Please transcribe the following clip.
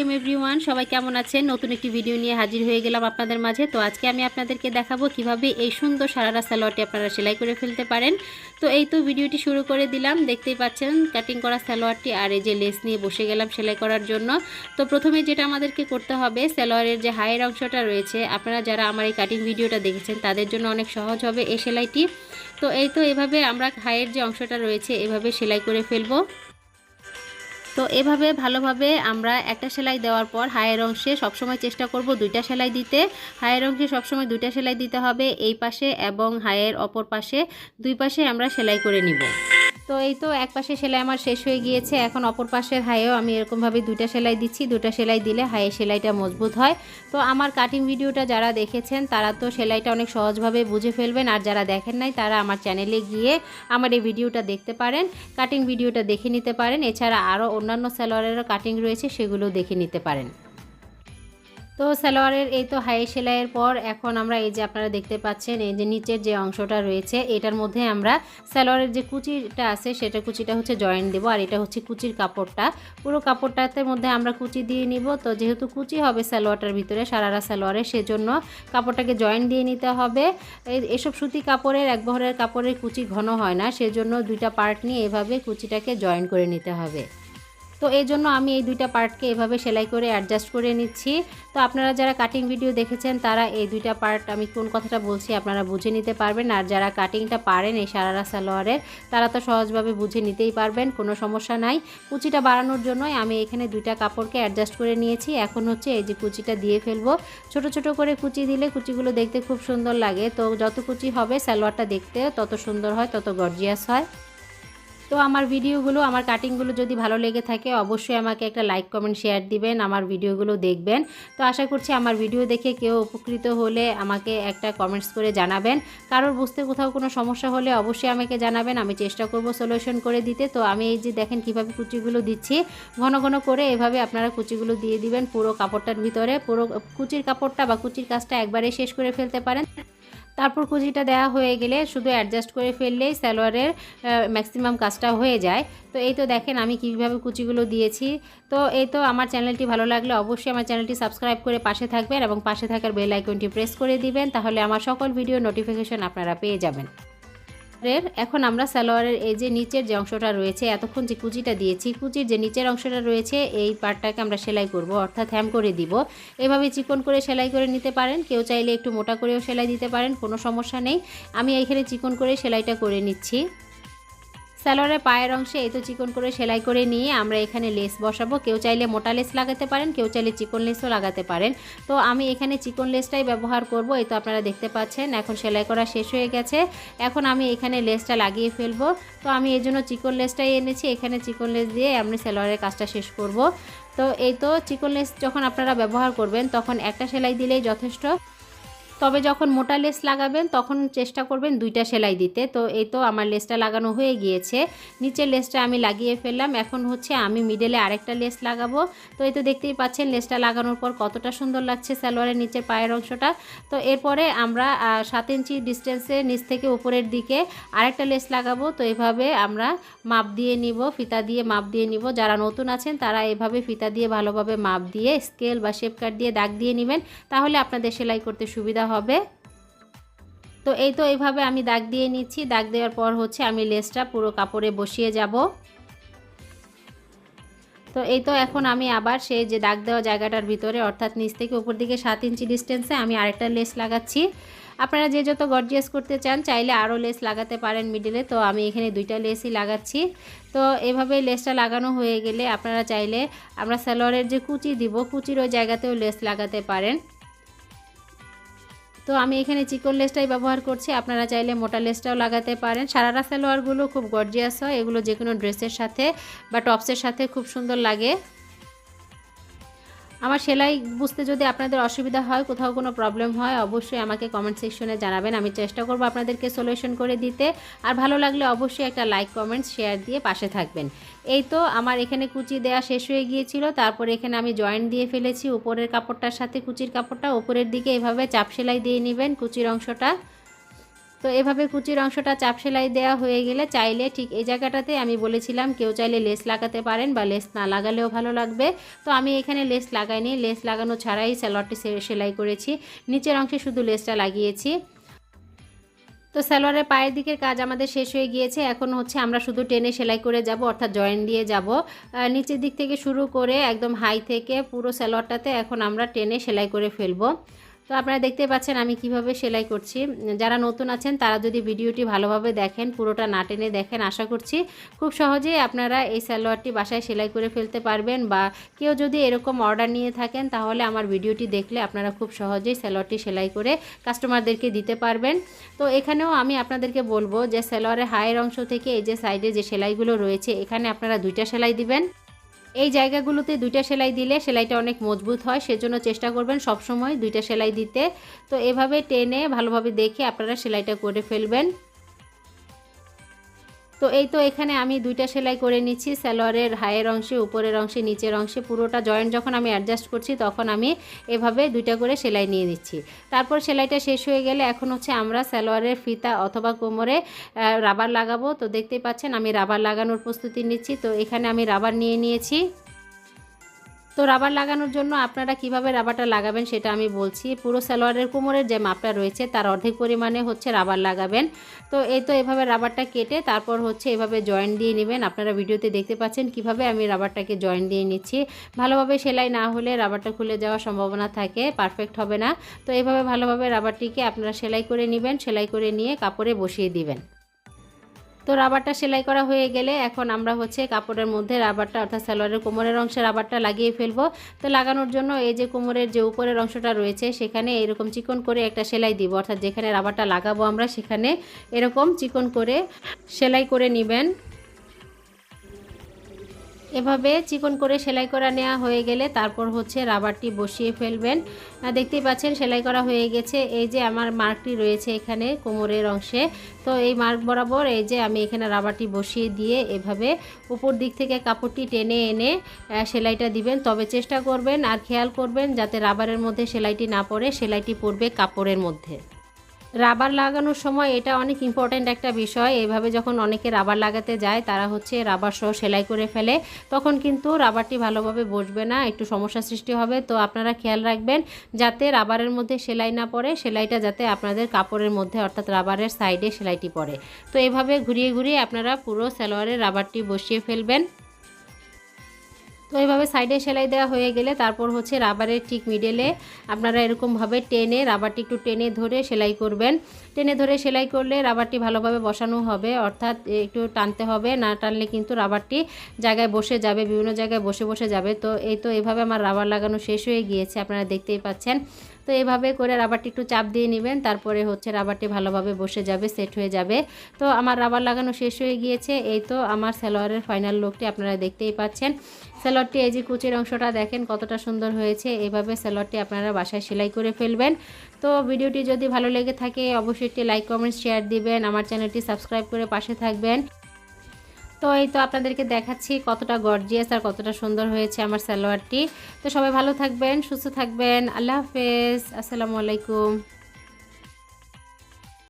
আলাইকুম এভরিওয়ান, সবাই কেমন আছেন? নতুন একটি ভিডিও নিয়ে হাজির হয়ে গেলাম আপনাদের মাঝে। তো আজকে আমি আপনাদেরকে দেখাবো কিভাবে এই সুন্দর সারারা সালোয়ারটি আপনারা সেলাই করে ফেলতে পারেন। তো এই তো ভিডিওটি শুরু করে দিলাম। দেখতেই পাচ্ছেন কাটিং করা সালোয়ারটি, আর এই যে লেস নিয়ে বসে গেলাম সেলাই করার জন্য। তো প্রথমে যেটা আমাদেরকে করতে হবে, সালোয়ারের যে হাইয়ের অংশটা রয়েছে, আপনারা যারা আমার এই কাটিং ভিডিওটা দেখেছেন তাদের জন্য অনেক সহজ হবে এই সেলাইটি। তো এই তো এভাবে আমরা হাইয়ের যে অংশটা রয়েছে এভাবে সেলাই করে ফেলবো। তো এভাবে ভালোভাবে আমরা একটা সেলাই দেওয়ার পর হায়ের অংশে সবসময় চেষ্টা করব দুইটা সেলাই দিতে। হায়ের অংশে সবসময় দুইটা সেলাই দিতে হবে, এই পাশে এবং হায়ের অপর পাশে, দুই পাশে আমরা সেলাই করে নিব। তো এই তো এক পাশে সেলাই আমার শেষ হয়ে গিয়েছে, এখন অপর পাশের হায়েও আমি এরকমভাবে দুইটা সেলাই দিচ্ছি। দুইটা সেলাই দিলে হায়ের সেলাইটা মজবুত হয়। তো আমার কাটিং ভিডিওটা যারা দেখেছেন তারা তো সেলাইটা অনেক সহজভাবে বুঝে ফেলবেন, আর যারা দেখেন নাই তারা আমার চ্যানেলে গিয়ে আমার এই ভিডিওটা দেখতে পারেন, কাটিং ভিডিওটা দেখে নিতে পারেন। এছাড়া আরও অন্যান্য সালোয়ারেরও কাটিং রয়েছে, সেগুলো দেখে নিতে পারেন। তো সালোয়ারের এই তো হাই সেলাইয়ের পর এখন আমরা এই যে আপনারা দেখতে পাচ্ছেন এই যে নিচের যে অংশটা রয়েছে এটার মধ্যে আমরা সালোয়ারের যে কুচিটা আছে সেটা কুচিটা হচ্ছে জয়েন্ট দেব, আর এটা হচ্ছে কুচির কাপড়টা। পুরো কাপড়টাতে মধ্যে আমরা কুচি দিয়ে নিব। তো যেহেতু কুচি হবে সালোয়ারটার ভিতরে সারারা সালোয়ারে, সেজন্য কাপড়টাকে জয়েন্ট দিয়ে নিতে হবে। এসব সুতি কাপড়ের এক বহরের কাপড়ের কুচি ঘন হয় না, সেজন্য দুইটা পার্ট নিয়ে এভাবে কুচিটাকে জয়েন্ট করে নিতে হবে। তো এই জন্য আমি এই দুইটা পার্টকে এভাবে সেলাই করে অ্যাডজাস্ট করে নিচ্ছি। তো আপনারা যারা কাটিং ভিডিও দেখেছেন তারা এই দুইটা পার্ট আমি কোন কথাটা বলছি আপনারা বুঝে নিতে পারবেন, আর যারা কাটিংটা পারেন এই সারারা সালোয়ারের তারা তো সহজভাবে বুঝে নিতেই পারবেন, কোনো সমস্যা নাই। কুচিটা বাড়ানোর জন্যই আমি এখানে দুইটা কাপড়কে অ্যাডজাস্ট করে নিয়েছি। এখন হচ্ছে এই যে কুচিটা দিয়ে ফেলবো। ছোট ছোট করে কুচি দিলে কুচিগুলো দেখতে খুব সুন্দর লাগে। তো যত কুচি হবে সালোয়ারটা দেখতে তত সুন্দর হয়, তত গর্জিয়াস হয়। তো আমার ভিডিওগুলো, আমার কাটিংগুলো যদি ভালো লেগে থাকে অবশ্যই আমাকে একটা লাইক কমেন্ট শেয়ার দিবেন, আমার ভিডিওগুলো দেখবেন। তো আশা করছি আমার ভিডিও দেখে কেউ উপকৃত হলে আমাকে একটা কমেন্টস করে জানাবেন। কারোর বুঝতে কোথাও কোনো সমস্যা হলে অবশ্যই আমাকে জানাবেন, আমি চেষ্টা করব সলিউশন করে দিতে। তো আমি এই যে দেখেন কিভাবে কুচিগুলো দিচ্ছি, ঘন ঘন করে এভাবে আপনারা কুচিগুলো দিয়ে দিবেন পুরো কাপড়টার ভিতরে। পুরো কুচির কাপড়টা বা কুচির কাজটা একবারে শেষ করে ফেলতে পারেন। তারপর কুচিটা দেওয়া হয়ে গেলে শুধু অ্যাডজাস্ট করে ফেললেই সালোয়ারের ম্যাক্সিমাম কাজটা হয়ে যায়। তো এই তো দেখেন আমি কীভাবে কুচিগুলো দিয়েছি। তো এই তো আমার চ্যানেলটি ভালো লাগলে অবশ্যই আমার চ্যানেলটি সাবস্ক্রাইব করে পাশে থাকবেন এবং পাশে থাকার বেল আইকনটি প্রেস করে দিবেন, তাহলে আমার সকল ভিডিও নোটিফিকেশন আপনারা পেয়ে যাবেন। এখন আমরা সালোয়ারের এই যে নিচের যে অংশটা রয়েছে, এতক্ষণ যে কুচিটা দিয়েছি কুচির যে নিচের অংশটা রয়েছে এই পার্টটাকে আমরা সেলাই করব, অর্থাৎ হ্যাম করে দিব। এভাবে চিকন করে সেলাই করে নিতে পারেন, কেউ চাইলে একটু মোটা করেও সেলাই দিতে পারেন, কোনো সমস্যা নেই। আমি এইখানে চিকন করে সেলাইটা করে নিচ্ছি। সালোয়ারের পায়ের অংশে এই তো চিকন করে সেলাই করে নিয়ে আমরা এখানে লেস বসাবো। কেউ চাইলে মোটা লেস লাগাতে পারেন, কেউ চাইলে চিকন লেসও লাগাতে পারেন। তো আমি এখানে চিকন লেসটাই ব্যবহার করব। এই তো আপনারা দেখতে পাচ্ছেন এখন সেলাই করা শেষ হয়ে গেছে। এখন আমি এখানে লেসটা লাগিয়ে ফেলবো। তো আমি এই জন্য চিকন লেসটাই এনেছি, এখানে চিকন লেস দিয়ে আমি সালোয়ারের কাজটা শেষ করব। তো এই তো চিকন লেস যখন আপনারা ব্যবহার করবেন তখন একটা সেলাই দিলেই যথেষ্ট, তবে যখন মোটা লেস লাগাবেন তখন চেষ্টা করবেন দুইটা সেলাই দিতে। তো এই তো আমার লেসটা লাগানো হয়ে গিয়েছে, নিচের লেসটা আমি লাগিয়ে ফেললাম। এখন হচ্ছে আমি মিডলে আরেকটা লেস লাগাবো। তো এই তো দেখতেই পাচ্ছেন লেসটা লাগানোর পর কতটা সুন্দর লাগছে সালোয়ারের নিচের পায়ের অংশটা। তো এরপরে আমরা 7 ইঞ্চি ডিস্টেন্সে নিচ থেকে উপরের দিকে আরেকটা লেস লাগাবো। তো এভাবে আমরা মাপ দিয়ে নিব, ফিতা দিয়ে মাপ দিয়ে নিব। যারা নতুন আছেন তারা এভাবে ফিতা দিয়ে ভালোভাবে মাপ দিয়ে স্কেল বা শেপ কাট দিয়ে দাগ দিয়ে নেবেন, তাহলে আপনাদের সেলাই করতে সুবিধা হবে। তো এই তো এইভাবে আমি দাগ দিয়ে নিচ্ছি। দাগ দেওয়ার পর হচ্ছে আমি লেসটা পুরো কাপড়ে বসিয়ে যাব। তো এই তো এখন আমি আবার সেই যে দাগ দেওয়া জায়গাটার ভিতরে অর্থাৎ নিচ থেকে উপর দিকে 7 ইঞ্চি ডিস্টেন্সে আমি আরেকটা লেস লাগাচ্ছি। আপনারা যে যত গর্জিয়াস করতে চান চাইলে আরও লেস লাগাতে পারেন মিডিলে। তো আমি এখানে দুইটা লেসই লাগাচ্ছি। তো এভাবে লেসটা লাগানো হয়ে গেলে আপনারা চাইলে আমরা সালোয়ারের যে কুচি দিব কুচির ওই জায়গাতেও লেস লাগাতে পারেন। তো আমি এখানে চিকন লেসটাই ব্যবহার করছি, আপনারা চাইলে মোটা লেসটাও লাগাতে পারেন। সারারা সালোয়ারগুলো খুব গর্জিয়াস হয়, এগুলো যে কোনো ড্রেসের সাথে বা টপসের সাথে খুব সুন্দর লাগে। আমার সেলাই বুঝতে যদি আপনাদের অসুবিধা হয়, কোথাও কোনো প্রবলেম হয় অবশ্যই আমাকে কমেন্ট সেকশনে জানাবেন, আমি চেষ্টা করব আপনাদেরকে সলিউশন করে দিতে। আর ভালো লাগলে অবশ্যই একটা লাইক কমেন্ট শেয়ার দিয়ে পাশে থাকবেন। এই তো আমার এখানে কুচি দেওয়া শেষ হয়ে গিয়েছিল, তারপরে এখানে আমি জয়েন্ট দিয়ে ফেলেছি উপরের কাপড়টার সাথে কুচির কাপড়টা। উপরের দিকে এভাবে চাপ সেলাই দিয়ে নেবেন কুচির অংশটা। তো এভাবে কুচির অংশটা চাপ সেলাই দেওয়া হয়ে গেলে চাইলে ঠিক এই জায়গাটাতে আমি বলেছিলাম কেউ চাইলে লেস লাগাতে পারেন বা লেস না লাগালেও ভালো লাগবে। তো আমি এখানে লেস লাগাইনি, লেস লাগানো ছাড়াই সালোয়ারটি সেলাই করেছি, নিচের অংশে শুধু লেসটা লাগিয়েছি। তো সালোয়ারের পায়ের দিকের কাজ আমাদের শেষ হয়ে গিয়েছে, এখন হচ্ছে আমরা শুধু টেনে সেলাই করে যাব, অর্থাৎ জয়েন দিয়ে যাব। নিচের দিক থেকে শুরু করে একদম হাই থেকে পুরো সালোয়ারটাতে এখন আমরা টেনে সেলাই করে ফেলবো। তো আপনারা দেখতে পাচ্ছেন আমি কিভাবে সেলাই করছি। যারা নতুন আছেন তারা যদি ভিডিওটি ভালোভাবে দেখেন, পুরোটা না টেনে দেখেন, আশা করছি খুব সহজেই আপনারা এই সালোয়ারটি বাসায় সেলাই করে ফেলতে পারবেন। বা কেউ যদি এরকম অর্ডার নিয়ে থাকেন তাহলে আমার ভিডিওটি দেখলে আপনারা খুব সহজেই সালোয়ারটি সেলাই করে কাস্টমারদেরকে দিতে পারবেন। তো এখানেও আমি আপনাদেরকে বলবো যে সালোয়ারের হায়ের অংশ থেকে এই যে সাইডে যে সেলাইগুলো রয়েছে এখানে আপনারা 2টা সেলাই দিবেন। এই জায়গাগুলোতে 2টা সেলাই দিলে সেলাইটা অনেক মজবুত হয়, সেজন্য চেষ্টা করবেন সব সময় 2টা সেলাই দিতে। তো এভাবে টেনে ভালোভাবে দেখে আপনারা সেলাইটা করে ফেলবেন। তো এই তো এখানে আমি 2টা সেলাই করে নিচ্ছি, সালোয়ারের হায়ের অংশে, উপরের অংশে, নিচের অংশে। পুরোটা জয়েন্ট যখন আমি অ্যাডজাস্ট করছি তখন আমি এভাবে 2টা করে সেলাই নিয়ে নিচ্ছি। তারপর সেলাইটা শেষ হয়ে গেলে এখন হচ্ছে আমরা সালোয়ারের ফিতা অথবা কোমরে রাবার লাগাবো। তো দেখতেই পাচ্ছেন আমি রাবার লাগানোর প্রস্তুতি নিচ্ছি। তো এখানে আমি রাবার নিয়ে নিয়েছি। তো রাবার লাগানোর জন্য আপনারা কিভাবে রাবারটা লাগাবেন সেটা আমি বলছি। পুরো সালোয়ারের কোমরের যে মাপটা রয়েছে তার অর্ধেক পরিমাণে হচ্ছে রাবার লাগাবেন। তো এই তো এভাবে রাবারটা কেটে তারপর হচ্ছে এভাবে জয়েন্ট দিয়ে নেবেন। আপনারা ভিডিওতে দেখতে পাচ্ছেন কিভাবে আমি রাবারটাকে জয়েন্ট দিয়ে নিচ্ছি। ভালোভাবে সেলাই না হলে রাবারটা খুলে যাওয়ার সম্ভাবনা থাকে, পারফেক্ট হবে না। তো এইভাবে ভালোভাবে রাবারটিকে আপনারা সেলাই করে নেবেন, সেলাই করে নিয়ে কাপড়ে বসিয়ে দিবেন। তো রাবারটা সেলাই করা হয়ে গেলে এখন আমরা হচ্ছে কাপড়ের মধ্যে রাবারটা অর্থাৎ সালোয়ারের কোমরের অংশে রাবারটা লাগিয়ে ফেলবো। তো লাগানোর জন্য এই যে কোমরের যে উপরের অংশটা রয়েছে সেখানে এরকম চিকন করে একটা সেলাই দিব, অর্থাৎ যেখানে রাবারটা লাগাবো আমরা সেখানে এরকম চিকন করে সেলাই করে নেবেন। এভাবে চিকন করে সেলাই করা নেওয়া হয়ে গেলে তারপর হচ্ছে রাবারটি বসিয়ে ফেলবেন। দেখতেই পাচ্ছেন সেলাই করা হয়ে গেছে। এই যে আমার মার্কটি রয়েছে এখানে কোমরের অংশে, তো এই মার্ক বরাবর এই যে আমি এখানে রাবারটি বসিয়ে দিয়ে এভাবে উপর দিক থেকে কাপড়টি টেনে এনে সেলাইটা দিবেন। তবে চেষ্টা করবেন আর খেয়াল করবেন যাতে রাবারের মধ্যে সেলাইটি না পড়ে, সেলাইটি পড়বে কাপড়ের মধ্যে। রাবার লাগানোর সময় এটা অনেক ইম্পর্ট্যান্ট একটা বিষয়। এভাবে যখন অনেকে রাবার লাগাতে যায় তারা হচ্ছে রাবার সহ সেলাই করে ফেলে, তখন কিন্তু রাবারটি ভালোভাবে বসবে না, একটু সমস্যা সৃষ্টি হবে। তো আপনারা খেয়াল রাখবেন যাতে রাবারের মধ্যে সেলাই না পড়ে, সেলাইটা যাতে আপনাদের কাপড়ের মধ্যে অর্থাৎ রাবারের সাইডে সেলাইটি পড়ে। তো এভাবে ঘুরিয়ে ঘুরিয়ে আপনারা পুরো সালোয়ারের রাবারটি বসিয়ে ফেলবেন। তো এইভাবে সাইডে সেলাই দেওয়া হয়ে গেলে তারপর হচ্ছে রাবারের ঠিক মিডলে আপনারা এরকমভাবে টেনে রাবারটি একটু টেনে ধরে সেলাই করবেন। টেনে ধরে সেলাই করলে রাবারটি ভালোভাবে বসানো হবে, অর্থাৎ একটু টানতে হবে, না টানলে কিন্তু রাবারটি জায়গায় বসে যাবে, বিভিন্ন জায়গায় বসে বসে যাবে। তো এই তো এভাবে আমার রাবার লাগানো শেষ হয়ে গিয়েছে, আপনারা দেখতেই পাচ্ছেন। তো এইভাবে করে রাবারটি একটু চাপ দিয়ে নেবেন, তারপরে হচ্ছে রাবারটি ভালোভাবে বসে যাবে, সেট হয়ে যাবে। তো আমার রাবার লাগানো শেষ হয়ে গিয়েছে। এই তো আমার সালোয়ারের ফাইনাল লুকটি আপনারা দেখতেই পাচ্ছেন। সালোয়ারটি এই যে কুচির অংশটা দেখেন কতটা সুন্দর হয়েছে। এইভাবে সালোয়ারটি আপনারা বাসায় সেলাই করে ফেলবেন। তো ভিডিওটি যদি ভালো লেগে থাকে অবশ্যই একটি লাইক, কমেন্ট, শেয়ার দিবেন। আমার চ্যানেলটি সাবস্ক্রাইব করে পাশে থাকবেন। তো এই তো আপনাদেরকে দেখাচ্ছি কতটা গর্জিয়াস আর কতটা সুন্দর হয়েছে আমার সালোয়ারটি। তো সবাই ভালো থাকবেন, সুস্থ থাকবেন। আল্লাহ হাফেজ, আসসালামু আলাইকুম।